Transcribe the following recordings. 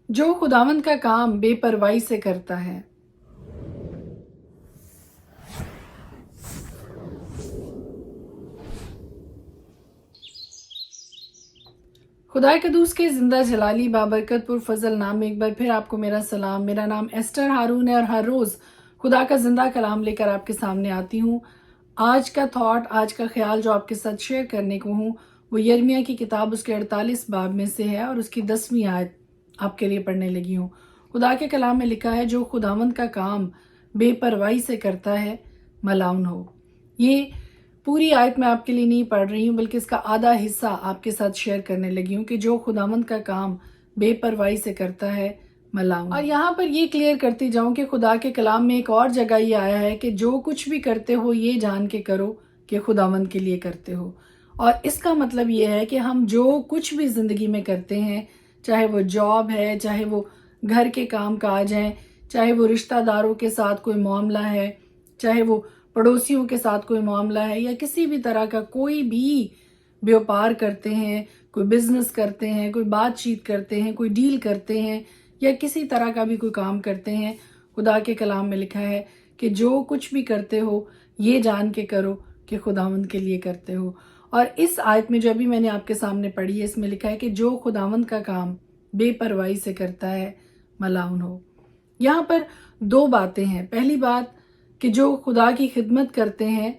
جو خداوند کا کام بے پرواہی سے کرتا ہے۔ خدا قدوس کے زندہ جلالی بابرکت پر فضل نام میں ایک بار پھر آپ کو میرا سلام۔ میرا نام ایسٹر ہارون ہے اور ہر روز خدا کا زندہ کلام لے کر آپ کے سامنے آتی ہوں۔ آج کا تھاٹ، آج کا خیال جو آپ کے ساتھ شیئر کرنے کو ہوں وہ یرمیہ کی کتاب اس کے 48 باب میں سے ہے اور اس کی 10ویں آیت آپ کے لیے پڑھنے لگی ہوں۔ خدا کے کلام میں لکھا ہے، جو خداوند کا کام بے پرواہی سے کرتا ہے ملعون ہو۔ یہ پوری آیت میں آپ کے لیے نہیں پڑھ رہی ہوں بلکہ اس کا آدھا حصہ آپ کے ساتھ شیئر کرنے لگی ہوں کہ جو خداوند کا کام بے پرواہی سے کرتا ہے ملعون۔ اور یہاں پر یہ کلیئر کرتی جاؤں کہ خدا کے کلام میں ایک اور جگہ یہ آیا ہے کہ جو کچھ بھی کرتے ہو یہ جان کے کرو کہ خداوند کے لیے کرتے ہو۔ اور اس کا مطلب یہ ہے کہ ہم جو کچھ بھی زندگی میں کرتے ہیں، چاہے وہ جاب ہے، چاہے وہ گھر کے کام کاج ہیں، چاہے وہ رشتہ داروں کے ساتھ کوئی معاملہ ہے، چاہے وہ پڑوسیوں کے ساتھ کوئی معاملہ ہے، یا کسی بھی طرح کا کوئی بھی بیوپار کرتے ہیں، کوئی بزنس کرتے ہیں، کوئی بات چیت کرتے ہیں، کوئی ڈیل کرتے ہیں، یا کسی طرح کا بھی کوئی کام کرتے ہیں، خدا کے کلام میں لکھا ہے کہ جو کچھ بھی کرتے ہو یہ جان کے کرو کہ خداوند کے لیے کرتے ہو۔ اور اس آیت میں جو ابھی میں نے آپ کے سامنے پڑھی ہے، اس میں لکھا ہے کہ جو خداوند کا کام بے پرواہی سے کرتا ہے ملعون ہو۔ یہاں پر دو باتیں ہیں۔ پہلی بات کہ جو خدا کی خدمت کرتے ہیں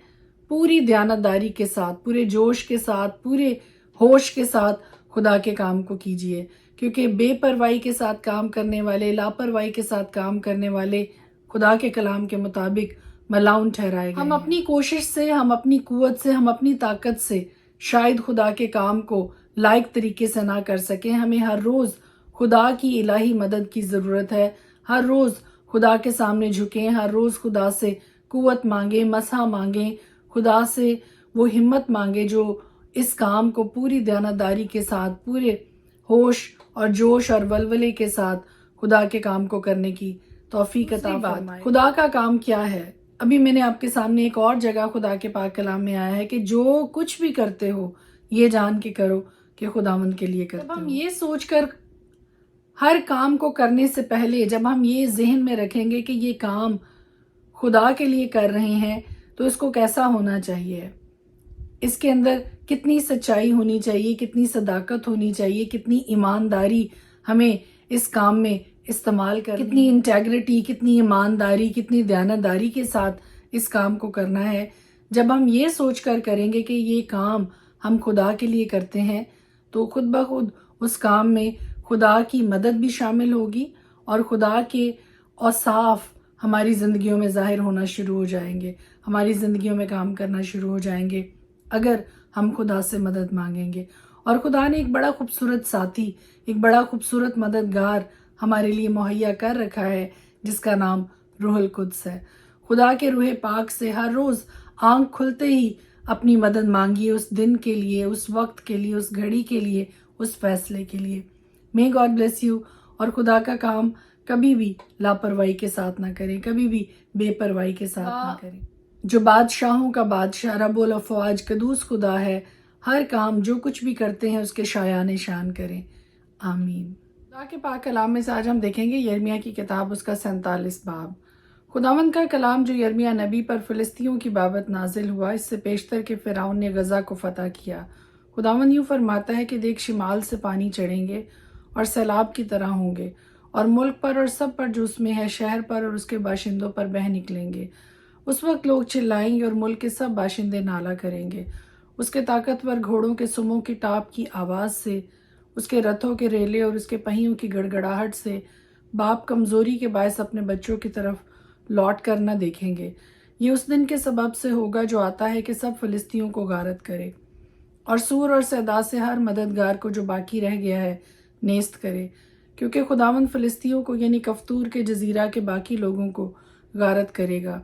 پوری دیانتداری کے ساتھ، پورے جوش کے ساتھ، پورے ہوش کے ساتھ خدا کے کام کو کیجیے، کیونکہ بے پرواہی کے ساتھ کام کرنے والے، لاپرواہی کے ساتھ کام کرنے والے خدا کے کلام کے مطابق ملعون ٹھہرائے گئے۔ ہم اپنی کوشش سے، ہم اپنی قوت سے، ہم اپنی طاقت سے شاید خدا کے کام کو لائق طریقے سے نہ کر سکیں۔ ہمیں ہر روز خدا کی الہی مدد کی ضرورت ہے۔ ہر روز خدا کے سامنے جھکیں، ہر روز خدا سے قوت مانگیں، مسحہ مانگیں، خدا سے وہ ہمت مانگیں جو اس کام کو پوری دیانتداری کے ساتھ، پورے ہوش اور جوش اور ولولے کے ساتھ خدا کے کام کو کرنے کی توفیق عطا فرمائے۔ خدا کا کام کیا ہے؟ ابھی میں نے آپ کے سامنے ایک اور جگہ خدا کے پاک کلام میں آیا ہے کہ جو کچھ بھی کرتے ہو یہ جان کے کرو کہ خداوند کے لیے کرتے ہو۔ جب ہم یہ سوچ کر ہر کام کو کرنے سے پہلے جب ہم یہ ذہن میں رکھیں گے کہ یہ کام خدا کے لیے کر رہے ہیں تو اس کو کیسا ہونا چاہیے، اس کے اندر کتنی سچائی ہونی چاہیے، کتنی صداقت ہونی چاہیے، کتنی ایمانداری ہمیں اس کام میں استعمال کرنی، کتنی انٹیگریٹی، کتنی ایمانداری، کتنی دیانتداری کے ساتھ اس کام کو کرنا ہے۔ جب ہم یہ سوچ کر کریں گے کہ یہ کام ہم خدا کے لیے کرتے ہیں تو خود بخود اس کام میں خدا کی مدد بھی شامل ہوگی اور خدا کے اوصاف ہماری زندگیوں میں ظاہر ہونا شروع ہو جائیں گے، ہماری زندگیوں میں کام کرنا شروع ہو جائیں گے اگر ہم خدا سے مدد مانگیں گے۔ اور خدا نے ایک بڑا خوبصورت ساتھی، ایک بڑا خوبصورت مددگار ہمارے لیے مہیا کر رکھا ہے جس کا نام روح القدس ہے۔ خدا کے روح پاک سے ہر روز آنکھ کھلتے ہی اپنی مدد مانگیے، اس دن کے لیے، اس وقت کے لیے، اس گھڑی کے لیے، اس فیصلے کے لیے۔ may God bless you۔ اور خدا کا کام کبھی بھی لاپرواہی کے ساتھ نہ کریں، کبھی بھی بے پرواہی کے ساتھ نہ کریں۔ جو بادشاہوں کا بادشاہ، رب الافواج قدوس خدا ہے، ہر کام جو کچھ بھی کرتے ہیں اس کے شایان شان کریں۔ آمین۔ خدا کے پاک کلام میں سے آج ہم دیکھیں گے یرمیہ کی کتاب، اس کا 47 باب۔ خداوند کا کلام جو یرمیہ نبی پر فلسطینیوں کی بابت نازل ہوا، اس سے پیشتر کہ فرعون نے غزہ کو فتح کیا۔ خداوند یوں فرماتا ہے کہ دیکھ، شمال سے پانی چڑھیں گے اور سیلاب کی طرح ہوں گے، اور ملک پر اور سب پر جو اس میں ہے، شہر پر اور اس کے باشندوں پر بہہ نکلیں گے۔ اس وقت لوگ چلائیں گے اور ملک کے سب باشندے نالہ کریں گے۔ اس کے طاقتور گھوڑوں کے سموں کی ٹاپ کی آواز سے، اس کے رتھوں کے ریلے اور اس کے پہیوں کی گڑگڑاہٹ سے باپ کمزوری کے باعث اپنے بچوں کی طرف لوٹ کر نہ دیکھیں گے۔ یہ اس دن کے سبب سے ہوگا جو آتا ہے کہ سب فلسطینیوں کو غارت کرے اور سور اور صیدا سے ہر مددگار کو جو باقی رہ گیا ہے نیست کرے، کیونکہ خداوند فلسطینیوں کو یعنی کفتور کے جزیرہ کے باقی لوگوں کو غارت کرے گا۔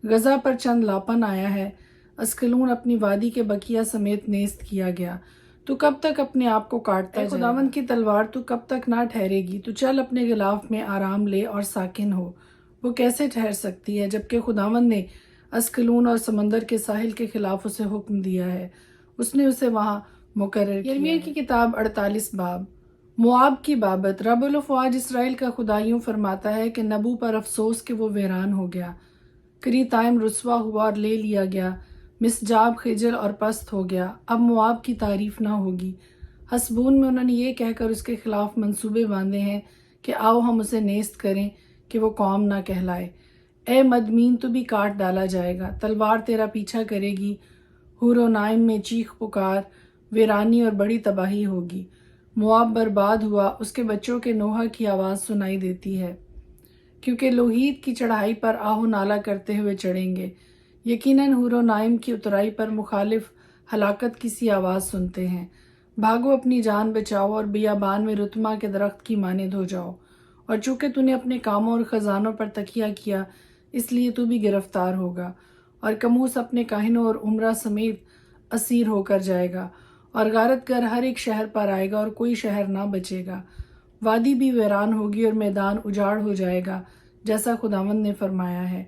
غزہ پر چند لاپن آیا ہے، اسکلون اپنی وادی کے بقیہ سمیت نیست کیا گیا۔ تو کب تک اپنے آپ کو کاٹتا ہے؟ خداوند کی تلوار تو کب تک نہ ٹھہرے گی؟ تو چل اپنے غلاف میں آرام لے اور ساکن ہو۔ وہ کیسے ٹھہر سکتی ہے جبکہ خداوند نے اسکلون اور سمندر کے ساحل کے خلاف اسے حکم دیا ہے، اس نے اسے وہاں مقرر کیا ہے۔ یرمیہ کی کتاب 48 باب۔ مواب کی بابت رب الافواج اسرائیل کا خدا یوں فرماتا ہے کہ نبو پر افسوس کہ وہ ویران ہو گیا، کریتائم رسوا ہوا اور لے لیا گیا، مسجاب خجل اور پست ہو گیا، اب مواب کی تعریف نہ ہوگی۔ حسبون میں انہوں نے یہ کہہ کر اس کے خلاف منصوبے باندھے ہیں کہ آؤ ہم اسے نیست کریں کہ وہ قوم نہ کہلائے۔ اے مدمین تو بھی کاٹ ڈالا جائے گا، تلوار تیرا پیچھا کرے گی، حور و نائم میں چیخ پکار، ویرانی اور بڑی تباہی ہوگی۔ مواب برباد ہوا، اس کے بچوں کے نوحہ کی آواز سنائی دیتی ہے، کیونکہ لوہید کی چڑھائی پر آہو نالا کرتے ہوئے چڑھیں گے۔ یقیناً حور و نائم کی اترائی پر مخالف ہلاکت کی سی آواز سنتے ہیں۔ بھاگو اپنی جان بچاؤ اور بیابان میں رتما کے درخت کی مانند ہو جاؤ، اور چونکہ تو نے اپنے کاموں اور خزانوں پر تکیہ کیا اس لیے تو بھی گرفتار ہوگا، اور کموس اپنے کاہنوں اور عمرہ سمیت اسیر ہو کر جائے گا، اور غارت گر ہر ایک شہر پر آئے گا اور کوئی شہر نہ بچے گا۔ وادی بھی ویران ہوگی اور میدان اجاڑ ہو جائے گا، جیسا خداوند نے فرمایا ہے۔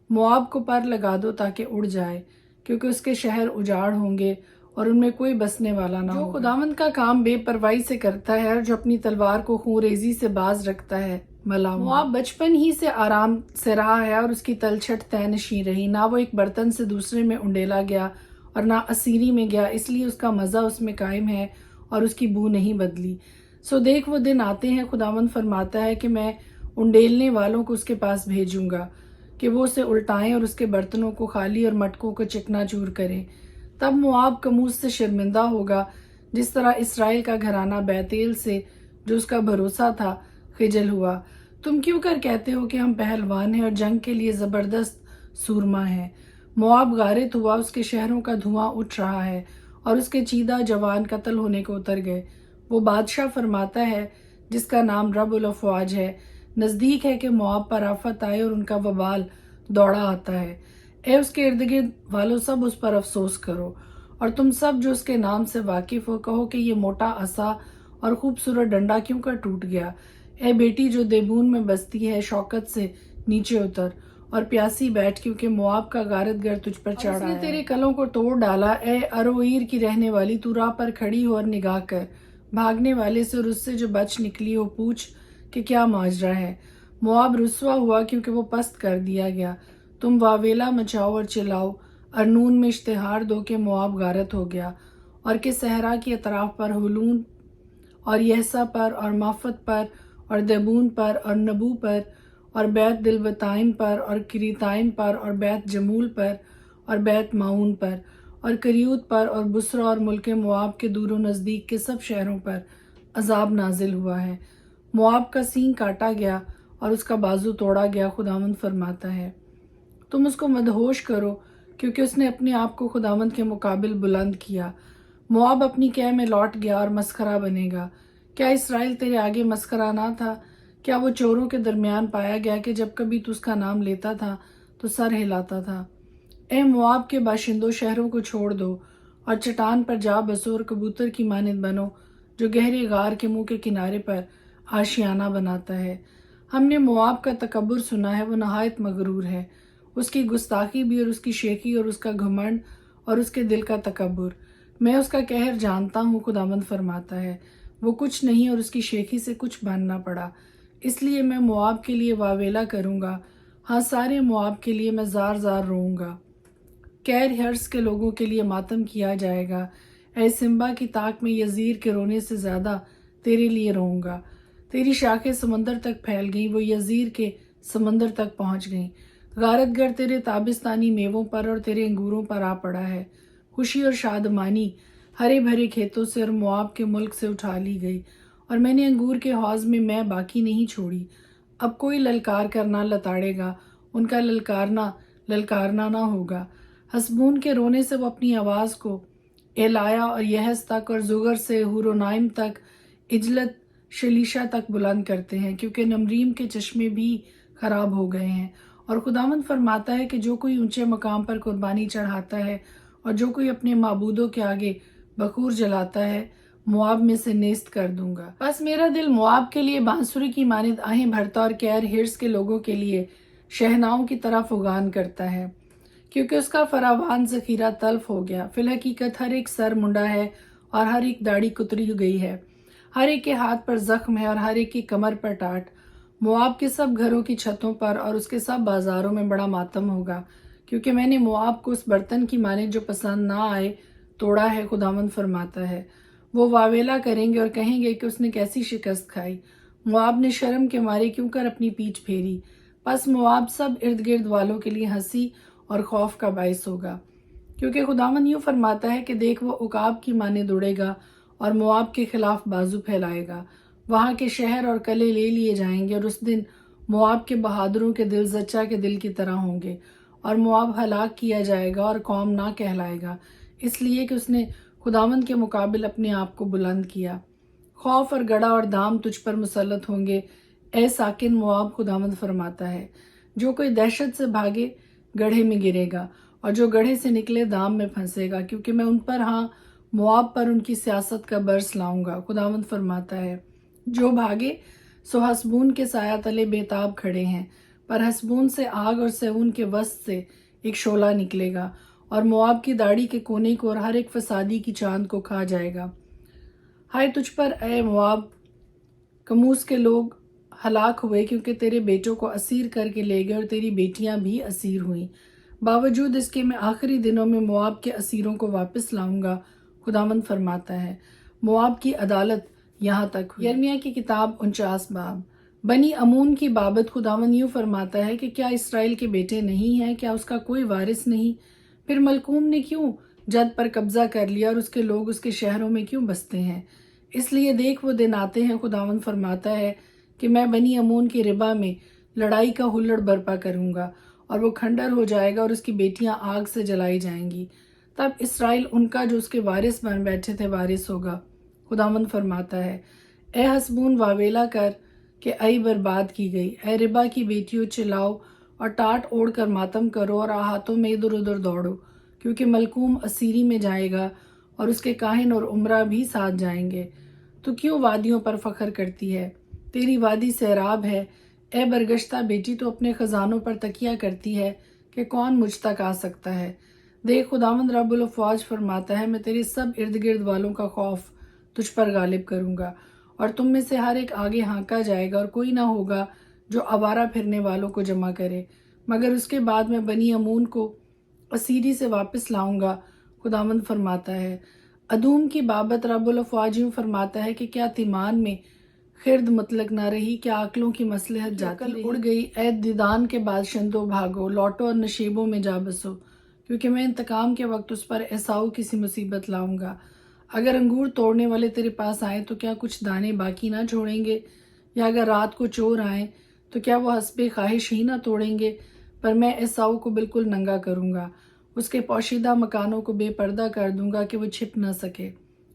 مواب کو پر لگا دو تاکہ اڑ جائے، کیونکہ اس کے شہر اجاڑ ہوں گے اور ان میں کوئی بسنے والا نہ ہوگا۔ جو خداوند کا کام بے پرواہی سے کرتا ہے اور جو اپنی تلوار کو خون ریزی سے باز رکھتا ہے، ملامت۔ مواب بچپن ہی سے آرام سے رہا ہے اور اس کی تلچھٹ طے نشیں رہی، نہ وہ ایک برتن سے دوسرے میں انڈیلا گیا اور نہ اسیری میں گیا، اس لیے اس کا مزہ اس میں قائم ہے اور اس کی بو نہیں بدلی۔ سو دیکھ وہ دن آتے ہیں، خداوند فرماتا ہے کہ میں انڈیلنے والوں کو اس کے پاس بھیجوں گا کہ وہ اسے الٹائیں اور اس کے برتنوں کو خالی اور مٹکوں کو چکنا چور کریں۔ تب مواب کموس سے شرمندہ ہوگا، جس طرح اسرائیل کا گھرانہ بیتیل سے جو اس کا بھروسہ تھا خجل ہوا۔ تم کیوں کر کہتے ہو کہ ہم پہلوان ہیں اور جنگ کے لیے زبردست سورما ہیں؟ مواب غارت ہوا، اس کے شہروں کا دھواں اٹھ رہا ہے اور اس کے چیدہ جوان قتل ہونے کو اتر گئے۔ وہ بادشاہ فرماتا ہے جس کا نام رب الافواج ہے، نزدیک ہے کہ مواب پر آفت آئے اور ان کا وبال دوڑا آتا ہے۔ اے اس کے ارد گرد والو، سب اس پر افسوس کرو، اور تم سب جو اس کے نام سے واقف ہو کہو کہ یہ موٹا عصا اور خوبصورت ڈنڈا کیوں کر ٹوٹ گیا۔ اے بیٹی جو دیبون میں بستی ہے، شوکت سے نیچے اتر اور پیاسی بیٹھ، کیونکہ مواب کا غارت گر تجھ پر چڑھ آیا ہے۔ اس نے تیرے کلوں کو توڑ ڈالا۔ اے اروئیر کی رہنے والی، تو راہ پر کھڑی ہو اور نگاہ کر، بھاگنے والے سے اور اس سے جو بچ نکلی ہو پوچھ کہ کیا ماجرا ہے۔ مواب رسوا ہوا کیونکہ وہ پست کر دیا گیا۔ تم واویلا مچاؤ اور چلاؤ، ارنون میں اشتہار دو کہ مواب غارت ہو گیا، اور کہ صحرا کی اطراف پر ہولون اور یحسا پر اور مافت پر اور دیبون پر اور نبو پر اور بیت دلبتائم پر اور کریتائم پر اور بیت جمول پر اور بیت معون پر اور کریوت پر اور بسرا اور ملک مواب کے دور و نزدیک کے سب شہروں پر عذاب نازل ہوا ہے۔ مواب کا سینگ کاٹا گیا اور اس کا بازو توڑا گیا، خداوند فرماتا ہے۔ تم اس کو مدہوش کرو، کیونکہ اس نے اپنے آپ کو خداوند کے مقابل بلند کیا۔ مواب اپنی قے میں لوٹ گیا اور مسخرہ بنے گا۔ کیا اسرائیل تیرے آگے مسخرہ نہ تھا؟ کیا وہ چوروں کے درمیان پایا گیا کہ جب کبھی تو اس کا نام لیتا تھا تو سر ہلاتا تھا؟ اے مواب کے باشندوں، شہروں کو چھوڑ دو اور چٹان پر جا بسو اور کبوتر کی مانند بنو جو گہرے غار کے منہ کے کنارے پر آشیانہ بناتا ہے۔ ہم نے مواب کا تکبر سنا ہے، وہ نہایت مغرور ہے، اس کی گستاخی بھی اور اس کی شیخی اور اس کا گھمنڈ اور اس کے دل کا تکبر۔ میں اس کا قہر جانتا ہوں، خداوند فرماتا ہے، وہ کچھ نہیں اور اس کی شیخی سے کچھ بن نہ پڑا۔ اس لیے میں مواب کے لیے واویلا کروں گا، ہاں سارے مواب کے لیے میں زار زار روؤں گا۔ کیر ہرس کے لوگوں کے لیے ماتم کیا جائے گا۔ اے سمبا کی طاق میں یزیر کے رونے سے زیادہ تیرے لیے روؤں گا۔ تیری شاخیں سمندر تک پھیل گئیں، وہ یزیر کے سمندر تک پہنچ گئیں۔ غارت گر تیرے تابستانی میووں پر اور تیرے انگوروں پر آ پڑا ہے۔ خوشی اور شادمانی ہرے بھرے کھیتوں سے اور مواب کے ملک سے اٹھا لی گئی، اور میں نے انگور کے حوض میں باقی نہیں چھوڑی۔ اب کوئی للکار کر نہ لتاڑے گا، ان کا للکارنا نہ ہوگا۔ حسبون کے رونے سے وہ اپنی آواز کو ایلایا اور یحس تک اور زگر سے ہورونائم تک، اجلت شلیشا تک بلند کرتے ہیں، کیونکہ نمریم کے چشمے بھی خراب ہو گئے ہیں۔ اور خداوند فرماتا ہے کہ جو کوئی اونچے مقام پر قربانی چڑھاتا ہے اور جو کوئی اپنے معبودوں کے آگے بخور جلاتا ہے، مواب میں سے نیست کر دوں گا۔ بس میرا دل مواب کے لیے بانسری کی مانند آہیں بھرتا اور کیر ہرس کے لوگوں کے لیے شہناؤں کی طرح فغان کرتا ہے، کیونکہ اس کا فراوان ذخیرہ تلف ہو گیا۔ فی الحقیقت ہر ایک سر منڈا ہے اور ہر ایک داڑھی کتری گئی ہے۔ ہر ایک کے ہاتھ پر زخم ہے اور ہر ایک کی کمر پر ٹاٹ۔ مواب کے سب گھروں کی چھتوں پر اور اس کے سب بازاروں میں بڑا ماتم ہوگا، کیونکہ میں نے مواب کو اس برتن کی مانند جو پسند نہ آئے توڑا ہے، خداوند فرماتا ہے۔ وہ واویلا کریں گے اور کہیں گے کہ اس نے کیسی شکست کھائی، مواب نے شرم کے مارے کیوں کر اپنی پیٹھ پھیری۔ پس مواب سب ارد گرد والوں کے لیے ہنسی اور خوف کا باعث ہوگا، کیونکہ خداوند یوں فرماتا ہے کہ دیکھ وہ عقاب کی مانند اڑے گا اور مواب کے خلاف بازو پھیلائے گا۔ وہاں کے شہر اور قلعے لے لیے جائیں گے اور اس دن مواب کے بہادروں کے دل زچہ کے دل کی طرح ہوں گے، اور مواب ہلاک کیا جائے گا اور قوم نہ کہلائے گا، اس لیے کہ اس نے خداوند کے مقابل اپنے آپ کو بلند کیا۔ خوف اور گڑھا اور دام تجھ پر مسلط ہوں گے، اے ساکن مواب، خداوند فرماتا ہے۔ جو کوئی دہشت سے بھاگے گڑھے میں گرے گا، اور جو گڑھے سے نکلے دام میں پھنسے گا، کیونکہ میں ان پر، ہاں مواب پر، ان کی سیاست کا برس لاؤں گا، خداوند فرماتا ہے۔ جو بھاگے سو حسبون کے سایہ تلے بے تاب کھڑے ہیں، پر حسبون سے آگ اور سیون کے وسط سے ایک شعلہ نکلے گا، اور مواب کی داڑھی کے کونے کو اور ہر ایک فسادی کی چاند کو کھا جائے گا۔ ہائے تجھ پر اے مواب، کموس کے لوگ ہلاک ہوئے، کیونکہ تیرے بیٹوں کو اسیر کر کے لے گئے اور تیری بیٹیاں بھی اسیر ہوئیں۔ باوجود اس کے میں آخری دنوں میں مواب کے اسیروں کو واپس لاؤں گا، خداوند فرماتا ہے۔ مواب کی عدالت یہاں تک ہوئی۔ یرمیہ کی کتاب 49 باب۔ بنی امون کی بابت خداوند یوں فرماتا ہے کہ کیا اسرائیل کے بیٹے نہیں ہیں؟ کیا اس کا کوئی وارث نہیں؟ پھر ملکوم نے کیوں جد پر قبضہ کر لیا اور اس کے لوگ اس کے شہروں میں کیوں بستے ہیں؟ اس لیے دیکھ وہ دن آتے ہیں، خداوند فرماتا ہے، کہ میں بنی امون کی ربا میں لڑائی کا ہلڑ برپا کروں گا، اور وہ کھنڈر ہو جائے گا اور اس کی بیٹیاں آگ سے جلائی جائیں گی۔ تب اسرائیل ان کا جو اس کے وارث بن بیٹھے تھے وارث ہوگا، خداوند فرماتا ہے۔ اے حسبون، واویلا کر کہ ای برباد کی گئی، اے ربا کی بیٹیوں، چلاؤ اور ٹاٹ اوڑھ کر ماتم کرو اور احاتوں میں ادھر ادھر دوڑو، کیونکہ ملکوم اسیری میں جائے گا اور اس کے کاہن اور عمرہ بھی ساتھ جائیں گے۔ تو کیوں وادیوں پر فخر کرتی ہے؟ تیری وادی سیراب ہے۔ اے برگشتہ بیٹی، تو اپنے خزانوں پر تکیہ کرتی ہے کہ کون مجھ تک آ سکتا ہے۔ دیکھ خداوند رب الافواج فرماتا ہے، میں تیرے سب ارد گرد والوں کا خوف تجھ پر غالب کروں گا، اور تم میں سے ہر ایک آگے ہانکا جائے گا، اور کوئی نہ ہوگا جو آوارہ پھرنے والوں کو جمع کرے، مگر اس کے بعد میں بنی امون کو اسیری سے واپس لاؤں گا، خداوند فرماتا ہے۔ ادوم کی بابت رب الافواج یوں فرماتا ہے کہ کیا تیمان میں خرد مطلق نہ رہی، کیا عقلوں کی مصلحت جاتی رہی؟ اڑ گئی، اے دیدان کے باشندوں، بھاگو، لوٹو اور نشیبوں میں جا بسو، کیونکہ میں انتقام کے وقت اس پر ایساؤ کسی مصیبت لاؤں گا۔ اگر انگور توڑنے والے تیرے پاس آئیں تو کیا کچھ دانے باقی نہ چھوڑیں گے؟ یا اگر رات کو چور آئیں تو کیا وہ حسب خواہش ہی نہ توڑیں گے؟ پر میں ایساؤ کو بالکل ننگا کروں گا، اس کے پوشیدہ مکانوں کو بے پردہ کر دوں گا کہ وہ چھپ نہ سکے۔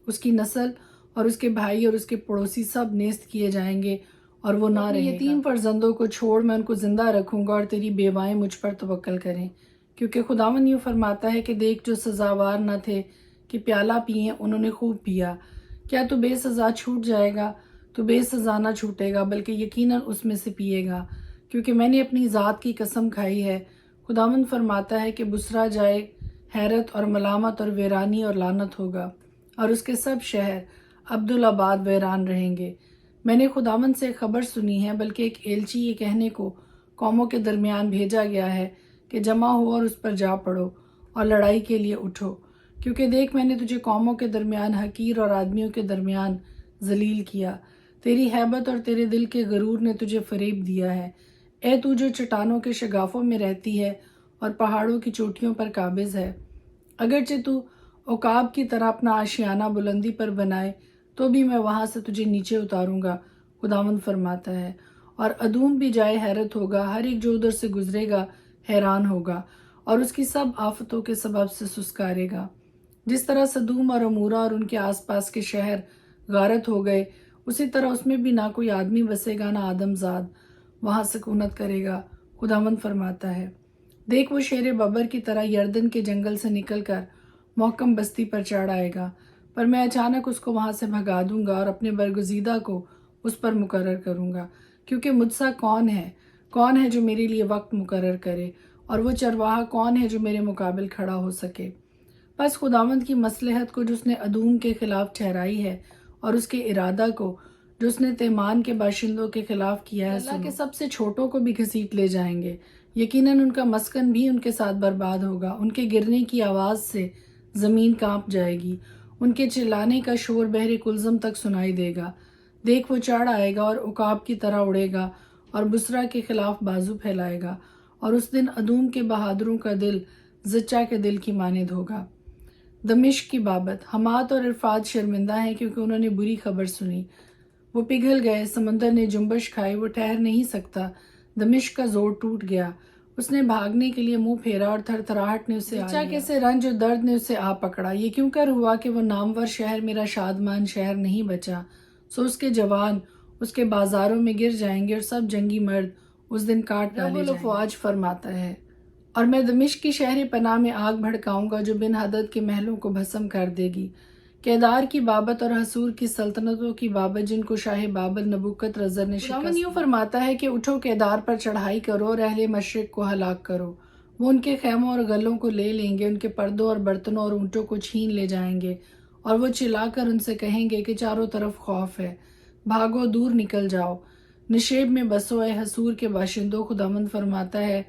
اس کی نسل اور اس کے بھائی اور اس کے پڑوسی سب نیست کیے جائیں گے، اور وہ نہ رہے گا۔ یتیم فرزندوں کو چھوڑ، میں ان کو زندہ رکھوں گا، اور تیری بیوائیں مجھ پر توکل کریں، کیونکہ خداوند یوں فرماتا ہے کہ دیکھ جو سزاوار نہ تھے کہ پیالہ پئیں، انہوں نے خوب پیا۔ کیا تو بے سزا چھوٹ جائے گا؟ تو بے سزا نہ چھوٹے گا، بلکہ یقیناً اس میں سے پیے گا، کیونکہ میں نے اپنی ذات کی قسم کھائی ہے۔ خداوند فرماتا ہے کہ بسرا جائے حیرت اور ملامت اور ویرانی اور لعنت ہوگا، اور اس کے سب شہر عبدالآباد ویران رہیں گے۔ میں نے خداوند سے خبر سنی ہے، بلکہ ایک ایلچی یہ کہنے کو قوموں کے درمیان بھیجا گیا ہے کہ جمع ہو اور اس پر جا پڑو اور لڑائی کے لیے اٹھو، کیونکہ دیکھ میں نے تجھے قوموں کے درمیان حقیر اور آدمیوں کے درمیان ذلیل کیا۔ تیری ہیبت اور تیرے دل کے غرور نے تجھے فریب دیا ہے۔ اے تو جو چٹانوں کے شگافوں میں رہتی ہے اور پہاڑوں کی چوٹیوں پر قابض ہے، اگرچہ تو عقاب کی طرح اپنا آشیانہ بلندی پر بنائے تو بھی میں وہاں سے تجھے نیچے اتاروں گا، خداوند فرماتا ہے۔ اور ادوم بھی جائے حیرت ہوگا، ہر ایک جو ادھر سے گزرے گا حیران ہوگا، اور اس کی سب آفتوں کے سبب سے سسکارے گا۔ جس طرح سدوم اور عمورہ اور ان کے آس پاس کے شہر غارت ہو گئے، اسی طرح اس میں بھی نہ کوئی آدمی بسے گا، نہ آدم زاد وہاں سکونت کرے گا، خداوند فرماتا ہے۔ دیکھ وہ شیر ببر کی طرح یردن کے جنگل سے نکل کر محکم بستی پر چڑھ آئے گا، پر میں اچانک اس کو وہاں سے بھگا دوں گا اور اپنے برگزیدہ کو اس پر مقرر کروں گا، کیونکہ مجھ سا کون ہے جو میرے لیے وقت مقرر کرے، اور وہ چرواہا کون ہے جو میرے مقابل کھڑا ہو سکے؟ پس خداوند کی مصلحت کو جو اس نے ادوم کے خلاف ٹھہرائی ہے، اور اس کے ارادہ کو جو اس نے تیمان کے باشندوں کے خلاف کیا ہے اللہ کے سب سے چھوٹوں کو بھی گھسیٹ لے جائیں گے۔ یقیناً ان کا مسکن بھی ان کے ساتھ برباد ہوگا۔ ان کے گرنے کی آواز سے زمین کانپ جائے گی، ان کے چلانے کا شور بحر کلزم تک سنائی دے گا۔ دیکھ وہ چڑھ آئے گا اور عقاب کی طرح اڑے گا اور بسرا کے خلاف بازو پھیلائے گا، اور اس دن ادوم کے بہادروں کا دل زچا کے دل کی مانند ہوگا۔ دمشق کی بابت، حمات اور عرفات شرمندہ ہیں کیونکہ انہوں نے بری خبر سنی۔ وہ پگھل گئے، سمندر نے جنبش کھائی، وہ ٹھہر نہیں سکتا۔ دمشق کا زور ٹوٹ گیا، اس نے بھاگنے کے لیے منہ پھیرا اور تھر تھراہٹ نے اسے آ لیا۔ سے رنج اور درد نے اسے آ پکڑا۔ یہ کیوں کر ہوا کہ وہ نامور شہر میرا شادمان شہر نہیں بچا؟ سو اس کے جوان اس کے بازاروں میں گر جائیں گے اور سب جنگی مرد اس دن کاٹ ڈالے جائیں گے۔ رب الافواج فرماتا ہے، اور میں دمشق کی شہر پناہ میں آگ بھڑکاؤں گا جو بن حدد کے محلوں کو بھسم کر دے گی۔ کیدار کی بابت اور حصور کی سلطنتوں کی بابت جن کو شاہ بابل نبوکت رزر نے شکست دی۔ یوں فرماتا ہے کہ اٹھو کیدار پر چڑھائی کرو اور اہل مشرق کو ہلاک کرو۔ وہ ان کے خیموں اور گلوں کو لے لیں گے، ان کے پردوں اور برتنوں اور اونٹوں کو چھین لے جائیں گے، اور وہ چلا کر ان سے کہیں گے کہ چاروں طرف خوف ہے، بھاگو دور نکل جاؤ، نشیب میں بسو اے حصور کے باشندوں۔ خداوند فرماتا ہے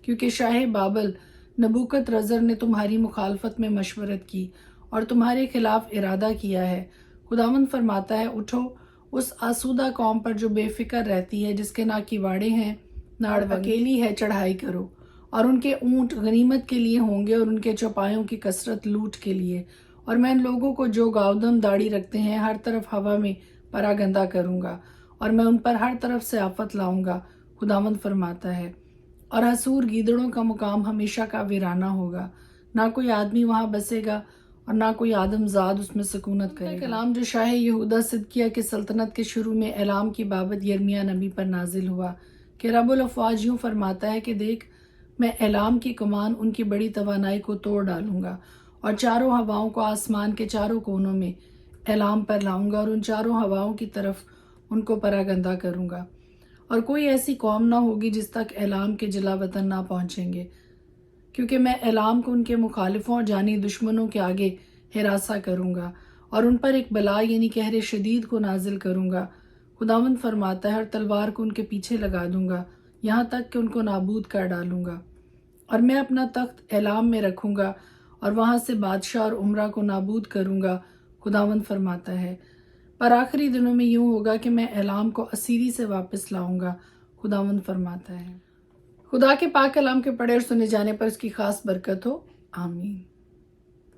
کیونکہ شاہ بابل نبوکت رزر نے تمہاری مخالفت میں مشورت کی اور تمہارے خلاف ارادہ کیا ہے۔ خداوند فرماتا ہے اٹھو اس آسودہ قوم پر جو بے فکر رہتی ہے، جس کے نہ کیواڑے ہیں نہ اکیلی ہے، چڑھائی کرو، اور ان کے اونٹ غنیمت کے لیے ہوں گے اور ان کے چوپایوں کی کثرت لوٹ کے لیے، اور میں ان لوگوں کو جو گاؤدم داڑھی رکھتے ہیں ہر طرف ہوا میں پراگندہ کروں گا، اور میں ان پر ہر طرف سے آفت لاؤں گا، خداوند فرماتا ہے۔ اور حصور گیدڑوں کا مقام ہمیشہ کا ویرانہ ہوگا، نہ کوئی آدمی وہاں بسے گا اور نہ کوئی آدم زاد اس میں سکونت کرے گا۔ کلام جو شاہ یہودہ صدقیہ کی سلطنت کے شروع میں اعلام کی بابت یرمیہ نبی پر نازل ہوا کہ رب الافواج یوں فرماتا ہے کہ دیکھ، میں اعلام کی کمان ان کی بڑی توانائی کو توڑ ڈالوں گا، اور چاروں ہواؤں کو آسمان کے چاروں کونوں میں اعلام پر لاؤں گا، اور ان چاروں ہواؤں کی طرف ان کو پراگندہ کروں گا، اور کوئی ایسی قوم نہ ہوگی جس تک اعلام کے جلا وطن نہ پہنچیں گے، کیونکہ میں اعلام کو ان کے مخالفوں اور جانی دشمنوں کے آگے ہراساں کروں گا، اور ان پر ایک بلا یعنی قہر شدید کو نازل کروں گا۔ خداوند فرماتا ہے، اور تلوار کو ان کے پیچھے لگا دوں گا یہاں تک کہ ان کو نابود کر ڈالوں گا، اور میں اپنا تخت اعلام میں رکھوں گا اور وہاں سے بادشاہ اور عمرہ کو نابود کروں گا، خداوند فرماتا ہے۔ پر آخری دنوں میں یوں ہوگا کہ میں اعلام کو اسیری سے واپس لاؤں گا، خداوند فرماتا ہے۔ خدا کے پاک کلام کے پڑھے اور سنے جانے پر اس کی خاص برکت ہو، آمین۔